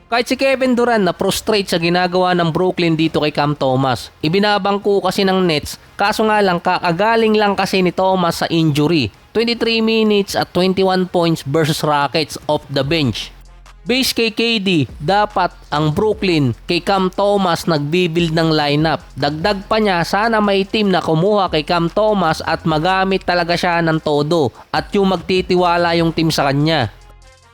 Kahit si Kevin Durant na prostrate sa ginagawa ng Brooklyn dito kay Cam Thomas. Ibinabangko kasi ng Nets, kaso nga lang kakagaling lang kasi ni Thomas sa injury. 23 minutes at 21 points versus Rockets off the bench. Base kay KD, dapat ang Brooklyn kay Cam Thomas nagbibuild ng lineup. Dagdag pa niya, sana may team na kumuha kay Cam Thomas at magamit talaga siya ng todo at yung magtitiwala yung team sa kanya.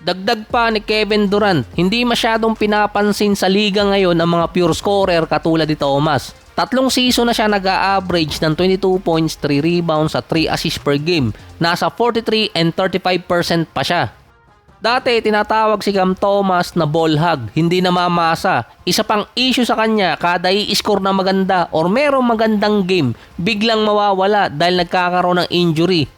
Dagdag pa ni Kevin Durant, hindi masyadong pinapansin sa liga ngayon ang mga pure scorer katulad ni Thomas. 3 season na siya nag-a-average ng 22 points, 3 rebounds at 3 assists per game. Nasa 43 and 35% pa siya. Dati tinatawag si Cam Thomas na ball hog, hindi namamasa. Isa pang issue sa kanya, kada i-score na maganda or merong magandang game, biglang mawawala dahil nagkakaroon ng injury.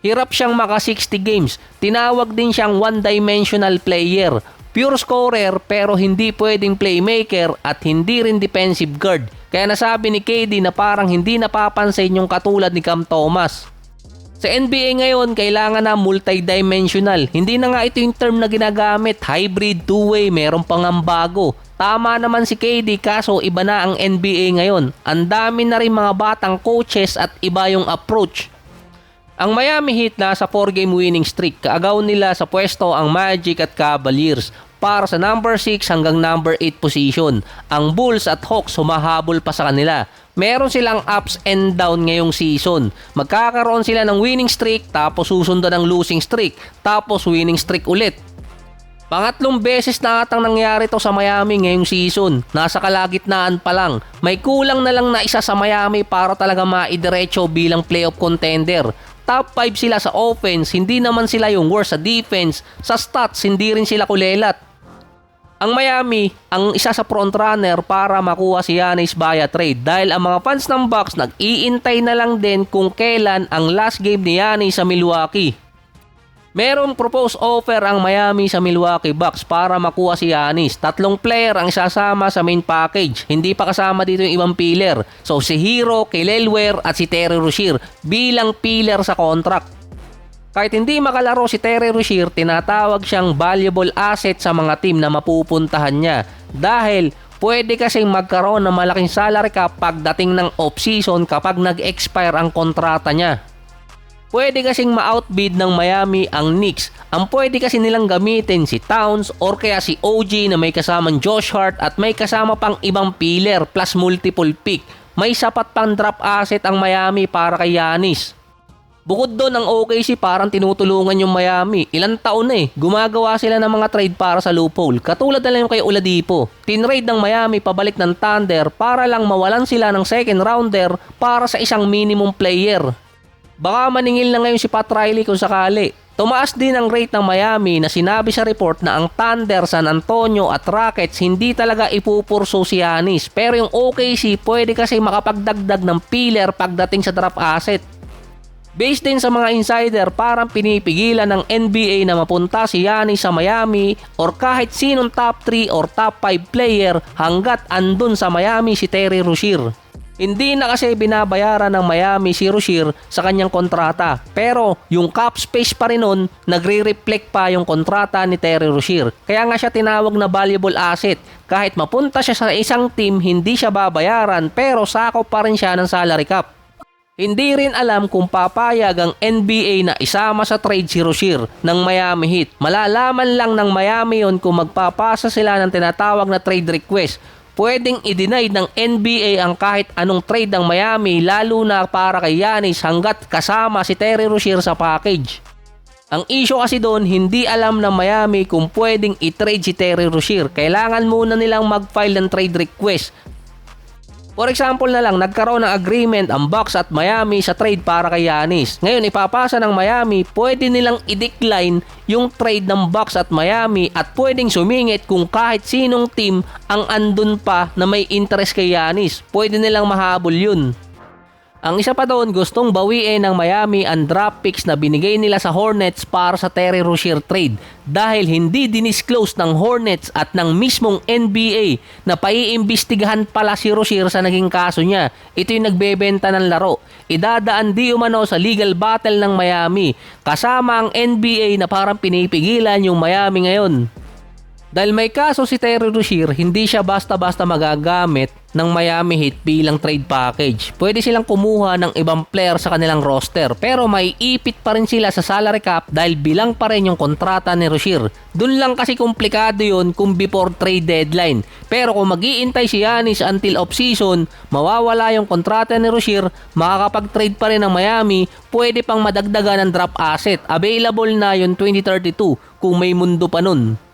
Hirap siyang maka 60 games. Tinawag din siyang one-dimensional player. Pure scorer pero hindi pwedeng playmaker at hindi rin defensive guard. Kaya nasabi ni KD na parang hindi napapansin yung katulad ni Cam Thomas. Sa NBA ngayon, kailangan na multidimensional. Hindi na nga ito yung term na ginagamit. Hybrid, two-way, meron pang ang bago. Tama naman si KD kaso iba na ang NBA ngayon. Ang dami na rin mga batang coaches at iba yung approach. Ang Miami Heat nasa 4-game winning streak. Kaagaw nila sa pwesto ang Magic at Cavaliers para sa number 6 hanggang number 8 position. Ang Bulls at Hawks humahabol pa sa kanila. Meron silang ups and down ngayong season. Magkakaroon sila ng winning streak tapos susundan ng losing streak tapos winning streak ulit. Pangatlong beses na atang nangyari to sa Miami ngayong season. Nasa kalagitnaan pa lang. May kulang na lang na isa sa Miami para talaga maidiretso bilang playoff contender. Top 5 sila sa offense, hindi naman sila yung worst sa defense. Sa stats, hindi rin sila kulelat. Ang Miami, ang isa sa frontrunner para makuha si Giannis via trade dahil ang mga fans ng Bucks nag-iintay na lang din kung kailan ang last game ni Giannis sa Milwaukee. Merong proposed offer ang Miami sa Milwaukee Bucks para makuha si Giannis. 3 player ang isasama sa main package. Hindi pa kasama dito yung ibang pillar. So si Hero, Kelly Oubre at si Terry Rozier bilang pillar sa contract. Kahit hindi makalaro si Terry Rozier, tinatawag siyang valuable asset sa mga team na mapupuntahan niya. Dahil pwede kasing magkaroon ng malaking salary cap pagdating ng off-season kapag nag-expire ang kontrata niya. Pwede kasing ma-outbid ng Miami ang Knicks. Ang pwede kasi nilang gamitin si Towns or kaya si OG na may kasamang Josh Hart at may kasama pang ibang pillar plus multiple pick. May sapat pang drop asset ang Miami para kay Giannis. Bukod doon ang OKC parang tinutulungan yung Miami. Ilang taon na gumagawa sila ng mga trade para sa loophole. Katulad na lang yung kay Oladipo. Tinrade ng Miami pabalik ng Thunder para lang mawalan sila ng second rounder para sa isang minimum player. Baka maningil na ngayon si Pat Riley kung sakali. Tumaas din ang rate ng Miami na sinabi sa report na ang Thunder, San Antonio at Rockets hindi talaga ipupurso si Giannis. Pero yung OKC pwede kasi makapagdagdag ng pillar pagdating sa draft asset. Based din sa mga insider, parang pinipigilan ng NBA na mapunta si Giannis sa Miami or kahit sinong top 3 or top 5 player hanggat andun sa Miami si Terry Rozier. Hindi na kasi binabayaran ng Miami si Rozier sa kanyang kontrata. Pero yung cap space pa rin nun, nagre-reflect pa yung kontrata ni Terry Rozier. Kaya nga siya tinawag na valuable asset. Kahit mapunta siya sa isang team, hindi siya babayaran pero sakop pa rin siya ng salary cap. Hindi rin alam kung papayag ang NBA na isama sa trade si Rozier ng Miami Heat. Malalaman lang ng Miami yon kung magpapasa sila ng tinatawag na trade request. Pwedeng i-deny ng NBA ang kahit anong trade ng Miami lalo na para kay Giannis hanggat kasama si Terry Rozier sa package. Ang issue kasi doon, hindi alam ng Miami kung pwedeng i-trade si Terry Rozier. Kailangan muna nilang mag-file ng trade request. For example na lang, nagkaroon ng agreement ang Bucks at Miami sa trade para kay Giannis. Ngayon ipapasa ng Miami, pwede nilang i-decline yung trade ng Bucks at Miami at pwedeng sumingit kung kahit sinong team ang andun pa na may interest kay Giannis. Pwede nilang mahabol yun. Ang isa pa doon, gustong bawiin ng Miami ang draft picks na binigay nila sa Hornets para sa Terry Rozier trade dahil hindi dinisclose ng Hornets at ng mismong NBA na paiimbestigahan pala si Rozier sa naging kaso niya. Ito yung nagbebenta ng laro. Idadaan di umano sa legal battle ng Miami kasama ang NBA na parang pinipigilan yung Miami ngayon. Dahil may kaso si Terry Rozier, hindi siya basta-basta magagamit ng Miami Heat bilang trade package. Pwede silang kumuha ng ibang player sa kanilang roster, pero may ipit pa rin sila sa salary cap dahil bilang pa rin yung kontrata ni Rozier. Doon lang kasi komplikado yun kung before trade deadline. Pero kung mag-iintay si Giannis until off-season, mawawala yung kontrata ni Rozier, makakapag-trade pa rin ng Miami, pwede pang madagdagan ng draft asset. Available na yung 2032 kung may mundo pa nun.